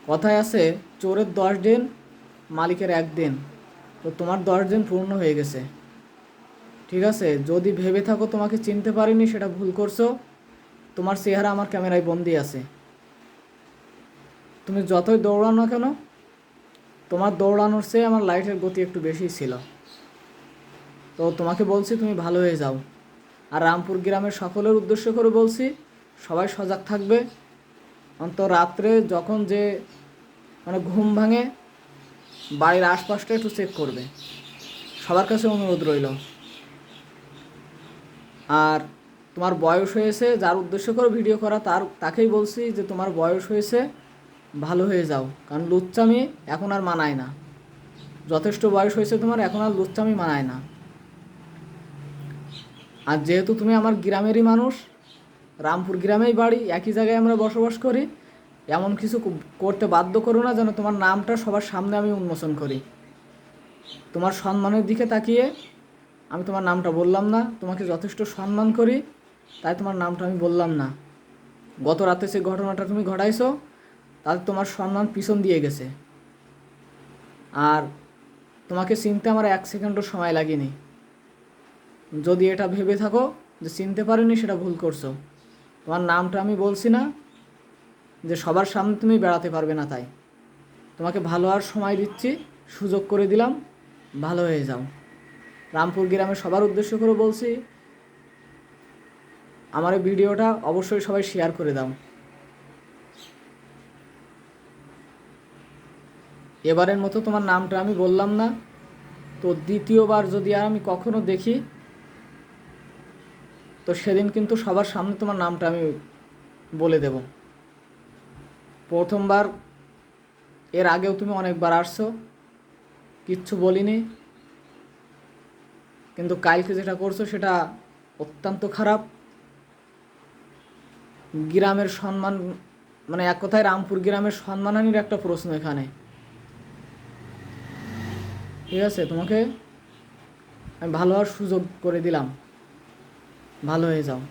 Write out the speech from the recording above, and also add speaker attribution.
Speaker 1: কথায় আছে চোরের 10 দিন, মালিকের 1 দিন। তো তোমার 10 দিন পূর্ণ হয়ে গেছে, ঠিক আছে? যদি ভেবে থাকো তোমাকে চিনতে পারিনি, সেটা ভুল করছো। তোমার চেহারা আমার ক্যামেরায় বন্দি আছে। তুমি যতই দৌড়াও না কেন, তোমার দৌড়ানোর চেয়ে আমার লাইটের গতি একটু বেশি ছিল। তো তোমাকে বলছি তুমি ভালো হয়ে যাও। আর রামপুর গ্রামের সকলের উদ্দেশ্য করে বলছি, সবাই সজাগ থাকবে। অন্ত রাত্রে যখন যে ঘুম ভাঙে, বাড়ির আশপাশটা একটু চেক করবে, সবার কাছে অনুরোধ রইল। আর তোমার বয়স হয়েছে, যার উদ্দেশ্য করে ভিডিও করা তাকেই বলছি যে তোমার বয়স হয়েছে, ভালো হয়ে যাও। কারণ লুচ্চামি এখন আর মানায় না। যথেষ্ট বয়স হয়েছে তোমার, এখন আর লুচ্চামি মানায় না। আর যেহেতু তুমি আমার গ্রামেরই মানুষ, রামপুর গ্রামেই বাড়ি, একই জায়গায় আমরা বসবাস করি, এমন কিছু করতে বাধ্য করো না যেন তোমার নামটা সবার সামনে আমি উন্মোচন করি। তোমার সম্মানের দিকে তাকিয়ে আমি তোমার নামটা বললাম না। তোমাকে যথেষ্ট সম্মান করি, তাই তোমার নামটা আমি বললাম না। গত রাতে যে ঘটনাটা তুমি ঘটাইছো, তাতে তোমার সম্মান পিছন দিয়ে গেছে। আর তোমাকে চিনতে আমার 1 সেকেন্ডও সময় লাগেনি। যদি এটা ভেবে থাকো যে চিনতে পারিনি, সেটা ভুল করছো। তোমার নামটা আমি বলছি না যে সবার সামনে তুমি বেড়াতে পারবে না, তাই তোমাকে ভালো আর সময় দিচ্ছি, সুযোগ করে দিলাম, ভালো হয়ে যাও। রামপুর গ্রামের সবার উদ্দেশ্য করে বলছি, আমার এই ভিডিওটা অবশ্যই সবাই শেয়ার করে দাও। এবারের মতো তোমার নামটা আমি বললাম না, তো দ্বিতীয়বার যদি আর আমি কখনো দেখি, তো সেদিন কিন্তু সবার সামনে তোমার নামটা আমি বলে দেব। প্রথমবার, এর আগেও তুমি অনেকবার আসছো, কিচ্ছু বলিনি, কিন্তু কালকে যেটা করছো সেটা অত্যন্ত খারাপ। গ্রামের সম্মান, এক কথায় রামপুর গ্রামের সম্মানহানির একটা প্রশ্ন এখানে। ঠিক আছে, তোমাকে আমি ভালো হওয়ার সুযোগ করে দিলাম, ভালো হয়ে যাও।